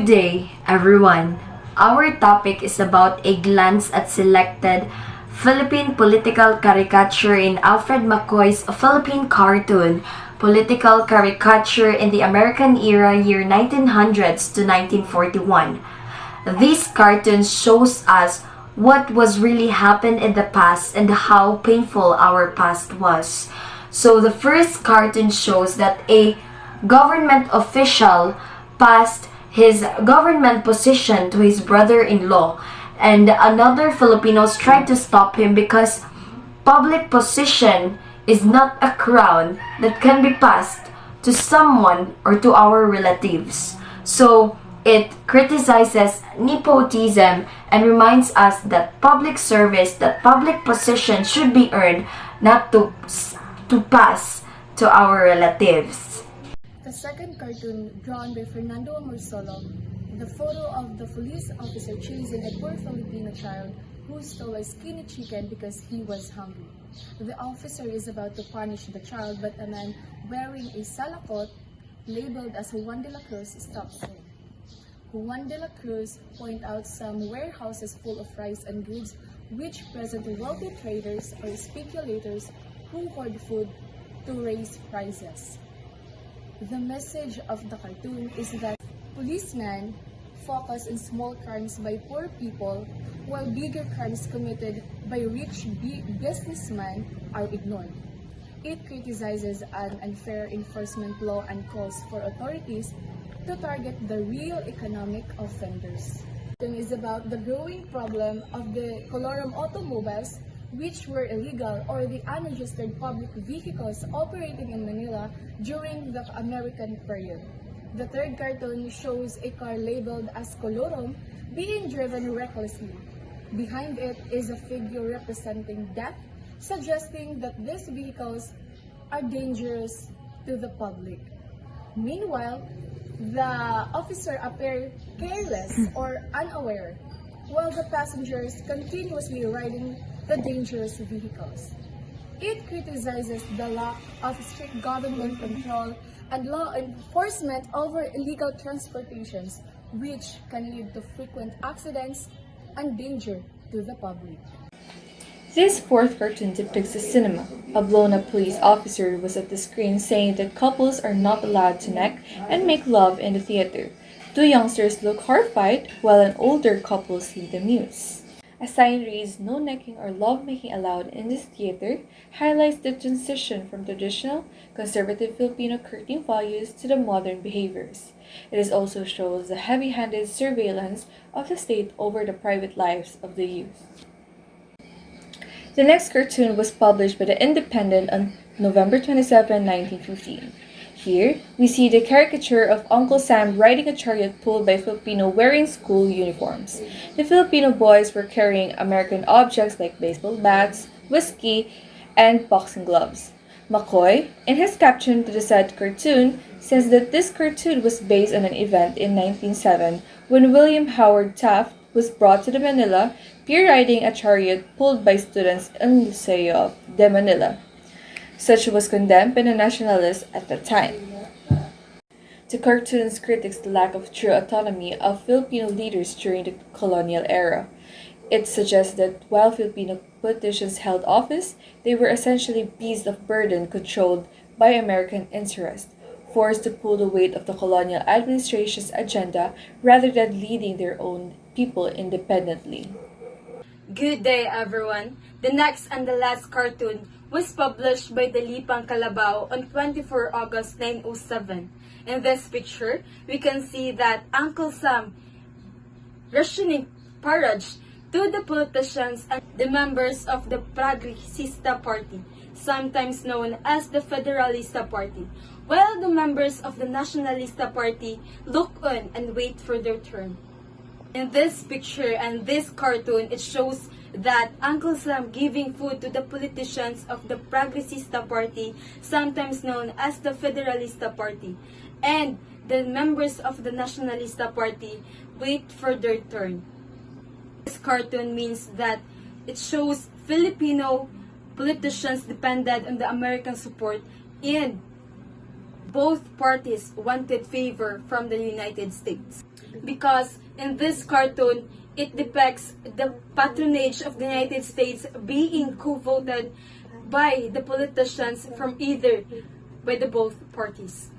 day, everyone. Our topic is about a glance at selected Philippine political caricature in Alfred McCoy's Philippine cartoon, Political Caricature in the American Era year 1900s to 1941. This cartoon shows us what was really happened in the past and how painful our past was. So the first cartoon shows that a government official passed his government position to his brother-in-law, and another Filipinos tried to stop him because public position is not a crown that can be passed to someone or to our relatives. So it criticizes nepotism and reminds us that public service, that public position should be earned, not to pass to our relatives. The second cartoon, drawn by Fernando Amorsolo, the photo of the police officer chasing a poor Filipino child who stole a skinny chicken because he was hungry. The officer is about to punish the child, but a man wearing a salakot labeled as Juan de la Cruz stops him. Juan de la Cruz point out some warehouses full of rice and goods which present wealthy traders or speculators who hoard food to raise prices. The message of the cartoon is that policemen focus on small crimes by poor people while bigger crimes committed by rich businessmen are ignored. It criticizes an unfair enforcement law and calls for authorities to target the real economic offenders. It is about the growing problem of the colorum automobiles, which were illegal, or the unregistered public vehicles operating in Manila during the American period. The third cartoon shows a car labeled as colorum being driven recklessly. Behind it is a figure representing death, suggesting that these vehicles are dangerous to the public. Meanwhile, the officer appears careless or unaware, while the passengers continuously riding the dangerous vehicles. It criticizes the lack of strict government control and law enforcement over illegal transportations, which can lead to frequent accidents and danger to the public. This fourth cartoon depicts a cinema. A blown-up police officer was at the screen saying that couples are not allowed to neck and make love in the theater. Two youngsters look horrified while an older couple seemed amused. A sign reads, "No necking or lovemaking allowed in this theater," highlights the transition from traditional, conservative Filipino courting values to the modern behaviors. It also shows the heavy-handed surveillance of the state over the private lives of the youth. The next cartoon was published by The Independent on November 27, 1915. Here, we see the caricature of Uncle Sam riding a chariot pulled by Filipino wearing school uniforms. The Filipino boys were carrying American objects like baseball bats, whiskey, and boxing gloves. McCoy, in his caption to the said cartoon, says that this cartoon was based on an event in 1907 when William Howard Taft was brought to the Manila, peer riding a chariot pulled by students in Liceo de Manila. Such was condemned by the nationalists at the time. The cartoons critiques the lack of true autonomy of Filipino leaders during the colonial era. It suggests that while Filipino politicians held office, they were essentially beasts of burden controlled by American interest, forced to pull the weight of the colonial administration's agenda rather than leading their own people independently. Good day, everyone. The next and the last cartoon was published by the Lipang Calabao on 24 August 1907. In this picture, we can see that Uncle Sam rationing porridge to the politicians and the members of the Progresista Party, sometimes known as the Federalista Party, while the members of the Nacionalista Party look on and wait for their turn. In this picture and this cartoon, it shows that Uncle Sam giving food to the politicians of the Progresista Party, sometimes known as the Federalista Party, and the members of the Nacionalista Party wait for their turn. This cartoon means that it shows Filipino politicians depended on the American support, and both parties wanted favor from the United States. because in this cartoon, it depicts the patronage of the United States being co-voted by the politicians from either by the both parties.